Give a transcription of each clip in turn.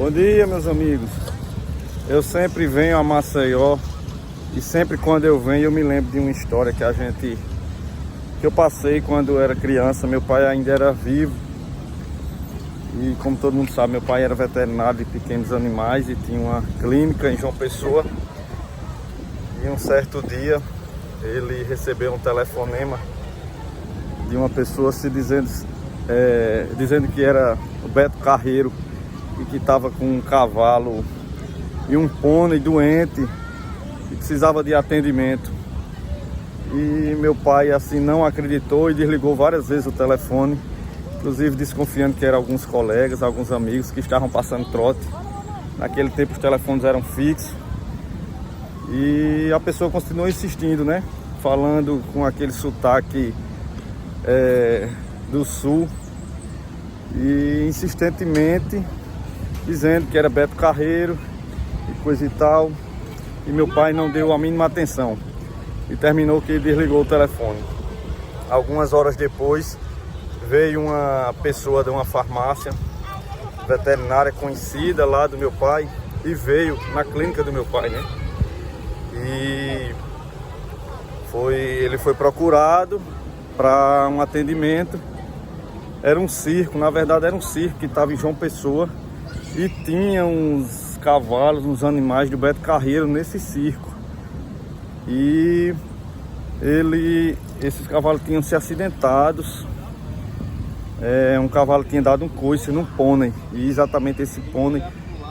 Bom dia, meus amigos. Eu sempre venho a Maceió e sempre quando eu venho eu me lembro de uma história que eu passei quando eu era criança. Meu pai ainda era vivo e, como todo mundo sabe, meu pai era veterinário de pequenos animais e tinha uma clínica em João Pessoa. E um certo dia ele recebeu um telefonema de uma pessoa dizendo que era o Beto Carreiro e que estava com um cavalo e um pônei doente e precisava de atendimento. E meu pai assim não acreditou e desligou várias vezes o telefone, inclusive desconfiando que eram alguns colegas, alguns amigos que estavam passando trote. Naquele tempo os telefones eram fixos e a pessoa continuou insistindo, né? Falando com aquele sotaque do sul e insistentemente dizendo que era Beto Carreiro e coisa e tal. E meu pai não deu a mínima atenção e terminou que ele desligou o telefone. Algumas horas depois veio uma pessoa de uma farmácia veterinária conhecida lá do meu pai e veio na clínica do meu pai, né? E ele foi procurado para um atendimento. Era um circo, na verdade era um circo que estava em João Pessoa e tinha uns cavalos, uns animais do Beto Carreiro nesse circo. E esses cavalos tinham se acidentados. Um cavalo tinha dado um coice num pônei e exatamente esse pônei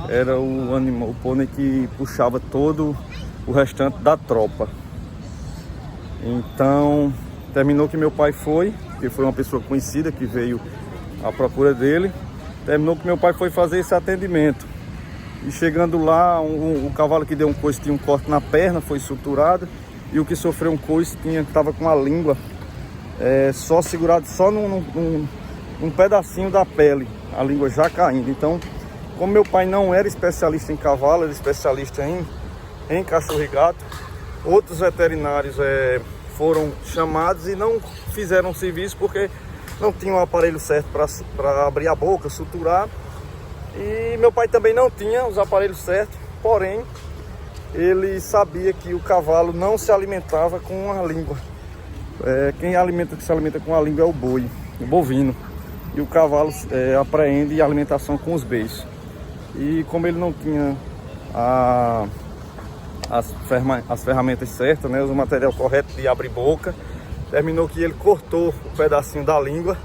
era o pônei que puxava todo o restante da tropa. Então terminou que meu pai foi, que foi uma pessoa conhecida que veio à procura dele. Terminou que meu pai foi fazer esse atendimento. E chegando lá, o cavalo que deu um coice tinha um corte na perna, foi suturado. E o que sofreu um coice estava com a língua só segurado só num pedacinho da pele, a língua já caindo. Então, como meu pai não era especialista em cavalo, era especialista em cachorro e gato, outros veterinários foram chamados e não fizeram serviço porque não tinham o aparelho certo para abrir a boca, suturar. E meu pai também não tinha os aparelhos certos, porém ele sabia que o cavalo não se alimentava com a língua. Quem se alimenta com a língua é o boi, o bovino. E o cavalo apreende a alimentação com os beiços. E como ele não tinha as ferramentas certas, né, o material correto de abrir boca, terminou que ele cortou o pedacinho da língua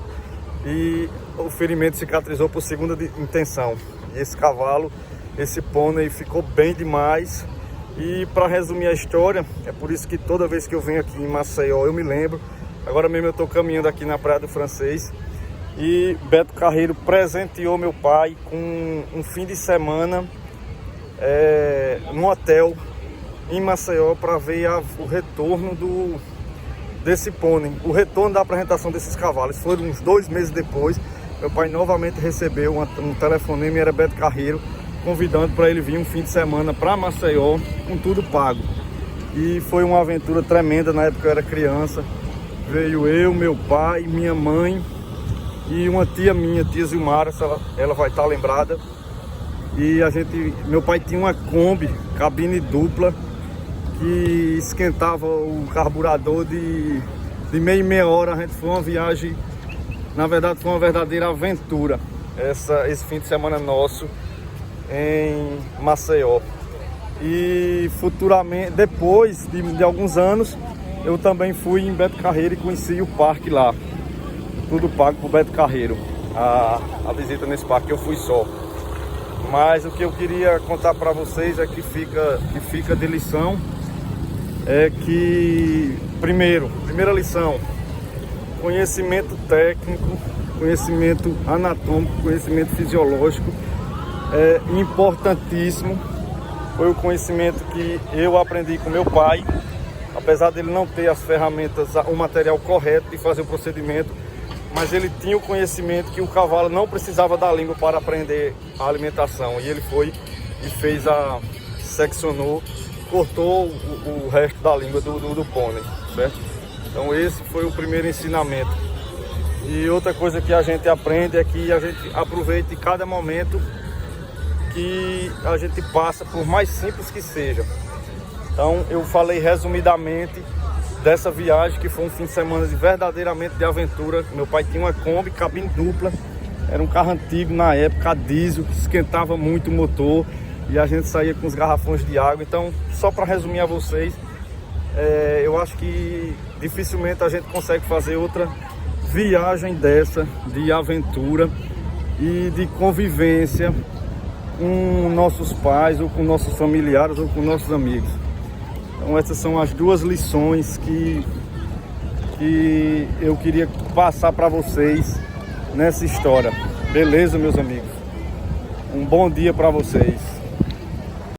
e o ferimento cicatrizou por segunda intenção. E esse cavalo, esse pônei, ficou bem demais. E para resumir a história, é por isso que toda vez que eu venho aqui em Maceió eu me lembro. Agora mesmo eu estou caminhando aqui na Praia do Francês e Beto Carreiro presenteou meu pai com um fim de semana num hotel em Maceió para ver o retorno desse pônei, o retorno da apresentação desses cavalos. Foram uns 2 meses depois, meu pai novamente recebeu um telefonema e era Beto Carreiro convidando para ele vir um fim de semana para Maceió com tudo pago. E foi uma aventura tremenda. Na época eu era criança, veio eu, meu pai, minha mãe e uma tia minha, tia Zilmara, ela vai estar lembrada. E meu pai tinha uma Kombi, cabine dupla, que esquentava o carburador de meia em meia hora. A gente foi uma viagem, na verdade foi uma verdadeira aventura esse fim de semana nosso em Maceió. E futuramente, depois de alguns anos, eu também fui em Beto Carreiro e conheci o parque lá, tudo pago por Beto Carreiro. A visita nesse parque eu fui só. Mas o que eu queria contar para vocês que fica de lição é que, primeira lição, conhecimento técnico, conhecimento anatômico, conhecimento fisiológico é importantíssimo. Foi o conhecimento que eu aprendi com meu pai, apesar dele não ter as ferramentas, o material correto de fazer o procedimento, mas ele tinha o conhecimento que o cavalo não precisava da língua para aprender a alimentação. E ele foi e seccionou, cortou o resto da língua do pônei, certo? Então esse foi o primeiro ensinamento. E outra coisa que a gente aprende é que a gente aproveite cada momento que a gente passa, por mais simples que seja. Então eu falei resumidamente dessa viagem, que foi um fim de semana verdadeiramente de aventura. Meu pai tinha uma Kombi, cabine dupla, era um carro antigo na época, a diesel, que esquentava muito o motor, e a gente saía com os garrafões de água. Então, só para resumir a vocês, eu acho que dificilmente a gente consegue fazer outra viagem dessa, de aventura e de convivência com nossos pais, ou com nossos familiares, ou com nossos amigos. Então essas são as duas lições que eu queria passar para vocês nessa história. Beleza, meus amigos? Um bom dia para vocês.